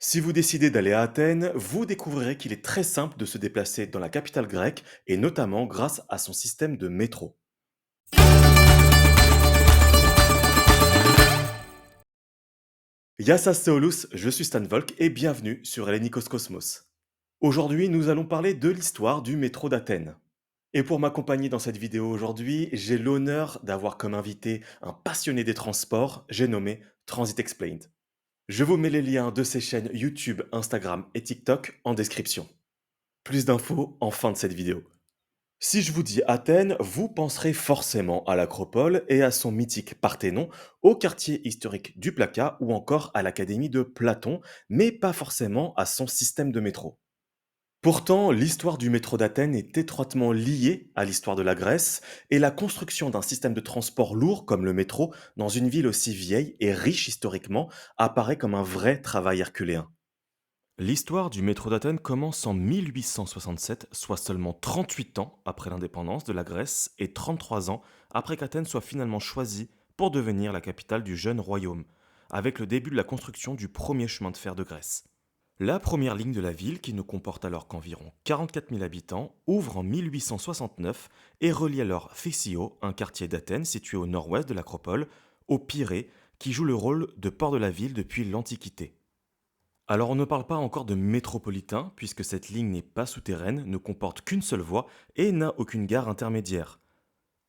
Si vous décidez d'aller à Athènes, vous découvrirez qu'il est très simple de se déplacer dans la capitale grecque et notamment grâce à son système de métro. Yassas Seolus, je suis Stan Volk et bienvenue sur Hellenikos Cosmos. Aujourd'hui, nous allons parler de l'histoire du métro d'Athènes. Et pour m'accompagner dans cette vidéo aujourd'hui, j'ai l'honneur d'avoir comme invité un passionné des transports, j'ai nommé Transit Explained. Je vous mets les liens de ses chaînes YouTube, Instagram et TikTok en description. Plus d'infos en fin de cette vidéo. Si je vous dis Athènes, vous penserez forcément à l'Acropole et à son mythique Parthénon, au quartier historique du Plaka ou encore à l'Académie de Platon, mais pas forcément à son système de métro. Pourtant, l'histoire du métro d'Athènes est étroitement liée à l'histoire de la Grèce, et la construction d'un système de transport lourd comme le métro dans une ville aussi vieille et riche historiquement apparaît comme un vrai travail herculéen. L'histoire du métro d'Athènes commence en 1867, soit seulement 38 ans après l'indépendance de la Grèce et 33 ans après qu'Athènes soit finalement choisie pour devenir la capitale du jeune royaume, avec le début de la construction du premier chemin de fer de Grèce. La première ligne de la ville, qui ne comporte alors qu'environ 44 000 habitants, ouvre en 1869 et relie alors Thessio, un quartier d'Athènes situé au nord-ouest de l'Acropole, au Pirée, qui joue le rôle de port de la ville depuis l'Antiquité. Alors on ne parle pas encore de métropolitain, puisque cette ligne n'est pas souterraine, ne comporte qu'une seule voie et n'a aucune gare intermédiaire.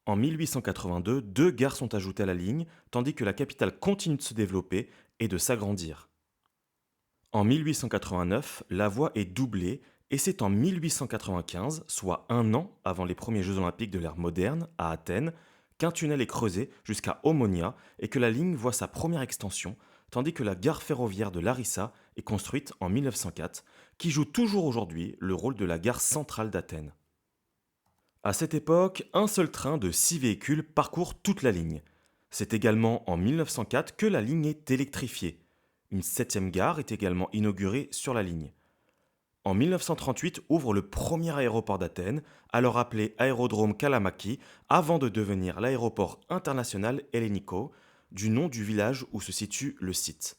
En 1882, deux gares sont ajoutées à la ligne, tandis que la capitale continue de se développer et de s'agrandir. En 1889, la voie est doublée et c'est en 1895, soit un an avant les premiers Jeux olympiques de l'ère moderne, à Athènes, qu'un tunnel est creusé jusqu'à Omonia et que la ligne voit sa première extension, tandis que la gare ferroviaire de Larissa est construite en 1904, qui joue toujours aujourd'hui le rôle de la gare centrale d'Athènes. À cette époque, un seul train de 6 véhicules parcourt toute la ligne. C'est également en 1904 que la ligne est électrifiée. Une septième gare est également inaugurée sur la ligne. En 1938 ouvre le premier aéroport d'Athènes, alors appelé Aérodrome Kalamaki, avant de devenir l'aéroport international Helleniko, du nom du village où se situe le site.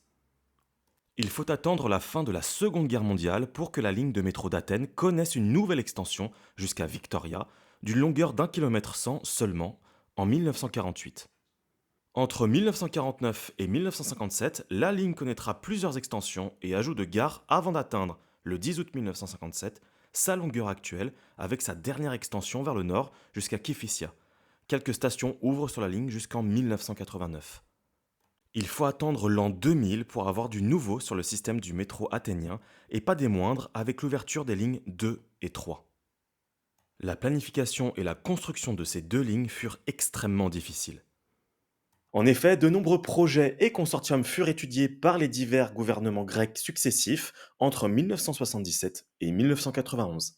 Il faut attendre la fin de la Seconde Guerre mondiale pour que la ligne de métro d'Athènes connaisse une nouvelle extension jusqu'à Victoria, d'une longueur d'1,1 km seulement, en 1948. Entre 1949 et 1957, la ligne connaîtra plusieurs extensions et ajouts de gares avant d'atteindre, le 10 août 1957, sa longueur actuelle avec sa dernière extension vers le nord jusqu'à Kifissia. Quelques stations ouvrent sur la ligne jusqu'en 1989. Il faut attendre l'an 2000 pour avoir du nouveau sur le système du métro athénien et pas des moindres avec l'ouverture des lignes 2 et 3. La planification et la construction de ces deux lignes furent extrêmement difficiles. En effet, de nombreux projets et consortiums furent étudiés par les divers gouvernements grecs successifs entre 1977 et 1991.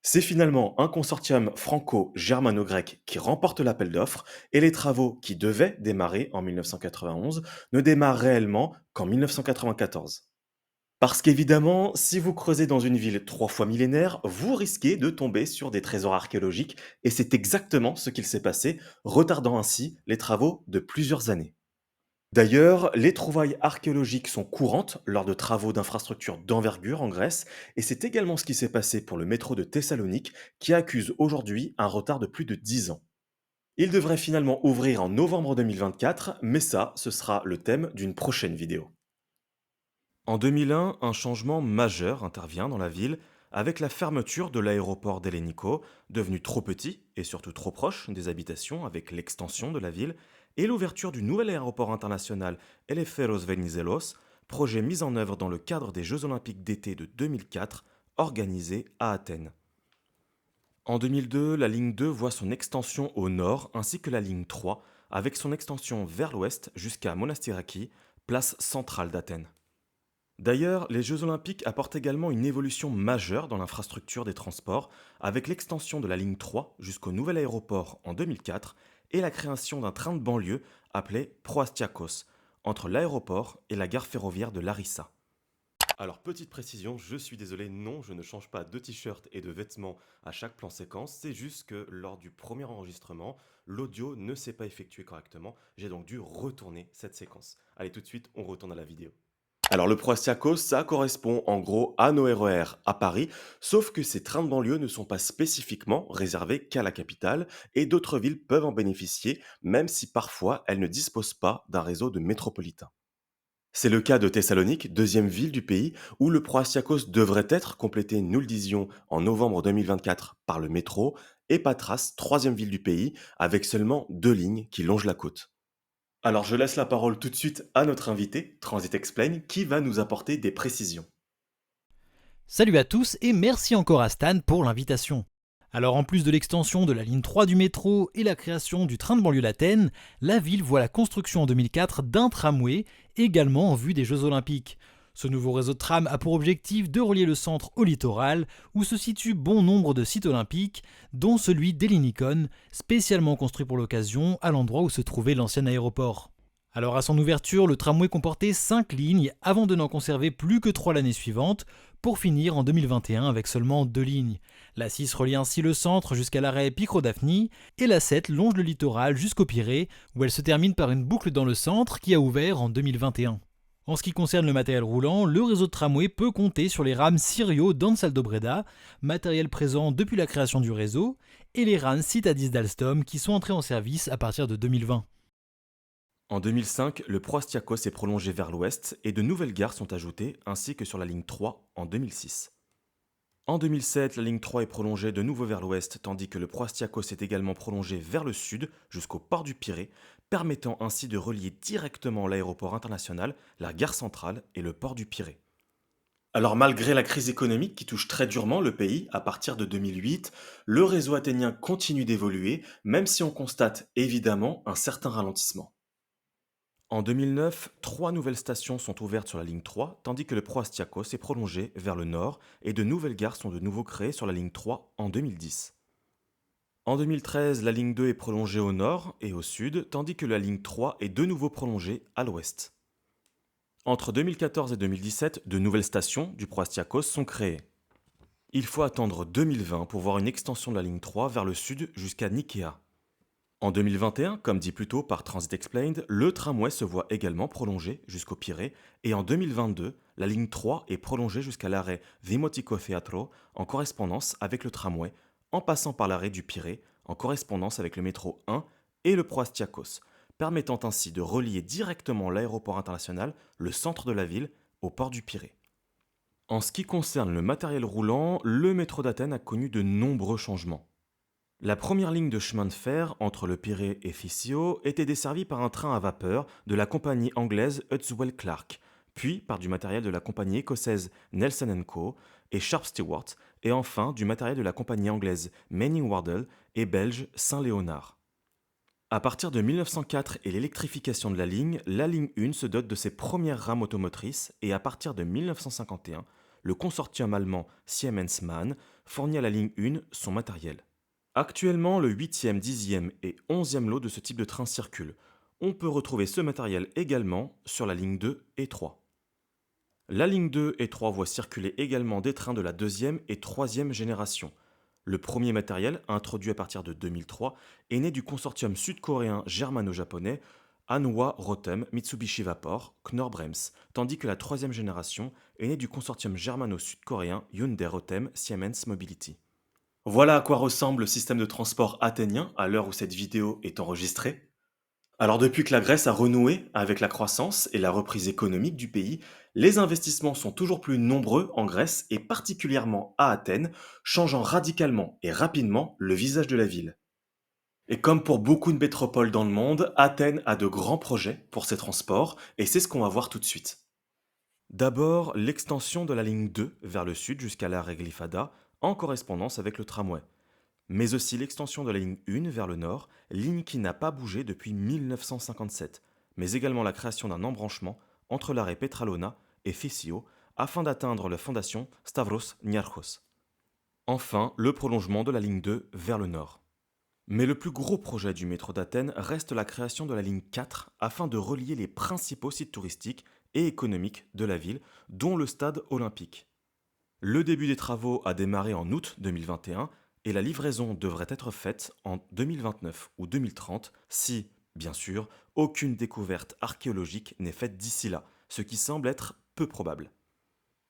C'est finalement un consortium franco-germano-grec qui remporte l'appel d'offres et les travaux qui devaient démarrer en 1991 ne démarrent réellement qu'en 1994. Parce qu'évidemment, si vous creusez dans une ville 3 fois millénaire, vous risquez de tomber sur des trésors archéologiques et c'est exactement ce qu'il s'est passé, retardant ainsi les travaux de plusieurs années. D'ailleurs, les trouvailles archéologiques sont courantes lors de travaux d'infrastructures d'envergure en Grèce, et c'est également ce qui s'est passé pour le métro de Thessalonique, qui accuse aujourd'hui un retard de plus de 10 ans. Il devrait finalement ouvrir en novembre 2024, mais ça, ce sera le thème d'une prochaine vidéo. En 2001, un changement majeur intervient dans la ville avec la fermeture de l'aéroport d'Helleniko, devenu trop petit et surtout trop proche des habitations avec l'extension de la ville, et l'ouverture du nouvel aéroport international Eleftheros Venizelos, projet mis en œuvre dans le cadre des Jeux olympiques d'été de 2004, organisés à Athènes. En 2002, la ligne 2 voit son extension au nord ainsi que la ligne 3 avec son extension vers l'ouest jusqu'à Monastiraki, place centrale d'Athènes. D'ailleurs, les Jeux olympiques apportent également une évolution majeure dans l'infrastructure des transports, avec l'extension de la ligne 3 jusqu'au nouvel aéroport en 2004 et la création d'un train de banlieue appelé Proastiakos, entre l'aéroport et la gare ferroviaire de Larissa. Alors, petite précision, je suis désolé, non, je ne change pas de t-shirt et de vêtements à chaque plan séquence, c'est juste que lors du premier enregistrement, l'audio ne s'est pas effectué correctement, j'ai donc dû retourner cette séquence. Allez, tout de suite, on retourne à la vidéo. Alors le Proastiakos, ça correspond en gros à nos RER à Paris, sauf que ces trains de banlieue ne sont pas spécifiquement réservés qu'à la capitale, et d'autres villes peuvent en bénéficier, même si parfois elles ne disposent pas d'un réseau de métropolitains. C'est le cas de Thessalonique, deuxième ville du pays, où le Proastiakos devrait être complété, nous le disions, en novembre 2024 par le métro, et Patras, troisième ville du pays, avec seulement deux lignes qui longent la côte. Alors je laisse la parole tout de suite à notre invité, Transit Explain, qui va nous apporter des précisions. Salut à tous et merci encore à Stan pour l'invitation. Alors en plus de l'extension de la ligne 3 du métro et la création du train de banlieue d'Athènes, la ville voit la construction en 2004 d'un tramway également en vue des Jeux Olympiques. Ce nouveau réseau de tram a pour objectif de relier le centre au littoral où se situent bon nombre de sites olympiques, dont celui d'Ellinikon, spécialement construit pour l'occasion à l'endroit où se trouvait l'ancien aéroport. Alors à son ouverture, le tramway comportait 5 lignes avant de n'en conserver plus que 3 l'année suivante, pour finir en 2021 avec seulement 2 lignes. La 6 relie ainsi le centre jusqu'à l'arrêt Picro-Daphni et la 7 longe le littoral jusqu'au Pirée où elle se termine par une boucle dans le centre qui a ouvert en 2021. En ce qui concerne le matériel roulant, le réseau de tramway peut compter sur les rames Sirio d'Ansaldo Breda, matériel présent depuis la création du réseau, et les rames Citadis d'Alstom qui sont entrées en service à partir de 2020. En 2005, le Proastiakos est prolongé vers l'ouest et de nouvelles gares sont ajoutées, ainsi que sur la ligne 3 en 2006. En 2007, la ligne 3 est prolongée de nouveau vers l'ouest, tandis que le Proastiakos est également prolongé vers le sud jusqu'au port du Pirée, permettant ainsi de relier directement l'aéroport international, la gare centrale et le port du Pirée. Alors malgré la crise économique qui touche très durement le pays à partir de 2008, le réseau athénien continue d'évoluer, même si on constate évidemment un certain ralentissement. En 2009, trois nouvelles stations sont ouvertes sur la ligne 3, tandis que le Proastiakos est prolongé vers le nord et de nouvelles gares sont de nouveau créées sur la ligne 3 en 2010. En 2013, la ligne 2 est prolongée au nord et au sud, tandis que la ligne 3 est de nouveau prolongée à l'ouest. Entre 2014 et 2017, de nouvelles stations du Proastiakos sont créées. Il faut attendre 2020 pour voir une extension de la ligne 3 vers le sud jusqu'à Nikea. En 2021, comme dit plus tôt par Transit Explained, le tramway se voit également prolongé jusqu'au Pirée et en 2022, la ligne 3 est prolongée jusqu'à l'arrêt Vimotiko Theatro en correspondance avec le tramway, en passant par l'arrêt du Pirée en correspondance avec le métro 1 et le Proastiakos, permettant ainsi de relier directement l'aéroport international, le centre de la ville, au port du Pirée. En ce qui concerne le matériel roulant, le métro d'Athènes a connu de nombreux changements. La première ligne de chemin de fer entre le Pirée et Fissio était desservie par un train à vapeur de la compagnie anglaise Hudswell Clark, puis par du matériel de la compagnie écossaise Nelson Co. et Sharp Stewart, et enfin du matériel de la compagnie anglaise Manning Wardle et belge Saint-Léonard. À partir de 1904 et l'électrification de la ligne 1 se dote de ses premières rames automotrices et à partir de 1951, le consortium allemand Siemens-MAN fournit à la ligne 1 son matériel. Actuellement, le 8e, 10e et 11e lot de ce type de train circulent. On peut retrouver ce matériel également sur la ligne 2 et 3. La ligne 2 et 3 voient circuler également des trains de la deuxième et troisième génération. Le premier matériel, introduit à partir de 2003, est né du consortium sud-coréen germano-japonais Hanwha Rotem Mitsubishi Vapor Knorr-Bremse, tandis que la troisième génération est née du consortium germano-sud-coréen Hyundai Rotem Siemens Mobility. Voilà à quoi ressemble le système de transport athénien à l'heure où cette vidéo est enregistrée. Alors depuis que la Grèce a renoué avec la croissance et la reprise économique du pays, les investissements sont toujours plus nombreux en Grèce et particulièrement à Athènes, changeant radicalement et rapidement le visage de la ville. Et comme pour beaucoup de métropoles dans le monde, Athènes a de grands projets pour ses transports et c'est ce qu'on va voir tout de suite. D'abord, l'extension de la ligne 2 vers le sud jusqu'à l'arrêt Glyfada en correspondance avec le tramway, mais aussi l'extension de la ligne 1 vers le nord, ligne qui n'a pas bougé depuis 1957, mais également la création d'un embranchement entre l'arrêt Petralona et Fissio afin d'atteindre la fondation Stavros Niarchos. Enfin, le prolongement de la ligne 2 vers le nord. Mais le plus gros projet du métro d'Athènes reste la création de la ligne 4 afin de relier les principaux sites touristiques et économiques de la ville, dont le stade olympique. Le début des travaux a démarré en août 2021 et la livraison devrait être faite en 2029 ou 2030 si, bien sûr, aucune découverte archéologique n'est faite d'ici là, ce qui semble être peu probable.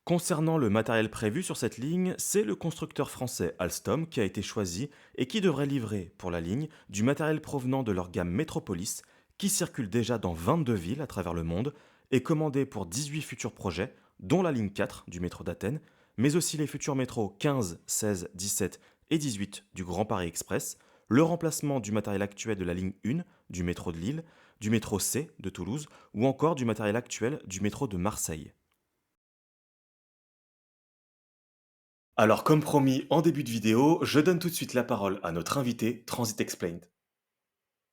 Concernant le matériel prévu sur cette ligne, c'est le constructeur français Alstom qui a été choisi et qui devrait livrer pour la ligne du matériel provenant de leur gamme Metropolis qui circule déjà dans 22 villes à travers le monde et commandé pour 18 futurs projets, dont la ligne 4 du métro d'Athènes, mais aussi les futurs métros 15, 16, 17 et 18 du Grand Paris Express, le remplacement du matériel actuel de la ligne 1 du métro de Lille, du métro C de Toulouse ou encore du matériel actuel du métro de Marseille. Alors comme promis en début de vidéo, je donne tout de suite la parole à notre invité Transit Explained.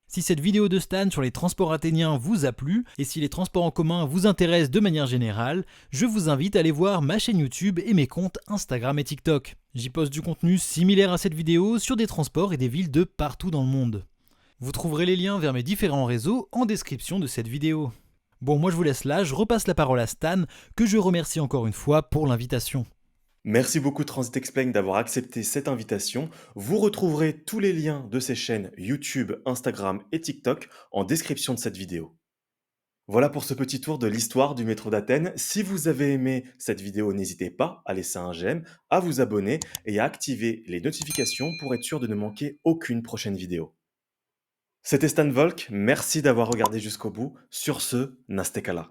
Si cette vidéo de Stan sur les transports athéniens vous a plu, et si les transports en commun vous intéressent de manière générale, je vous invite à aller voir ma chaîne YouTube et mes comptes Instagram et TikTok. J'y poste du contenu similaire à cette vidéo sur des transports et des villes de partout dans le monde. Vous trouverez les liens vers mes différents réseaux en description de cette vidéo. Bon, moi je vous laisse là, je repasse la parole à Stan, que je remercie encore une fois pour l'invitation. Merci beaucoup Transit Explained d'avoir accepté cette invitation. Vous retrouverez tous les liens de ces chaînes YouTube, Instagram et TikTok en description de cette vidéo. Voilà pour ce petit tour de l'histoire du métro d'Athènes. Si vous avez aimé cette vidéo, n'hésitez pas à laisser un j'aime, à vous abonner et à activer les notifications pour être sûr de ne manquer aucune prochaine vidéo. C'était Stan Volk, merci d'avoir regardé jusqu'au bout. Sur ce, Nastekala.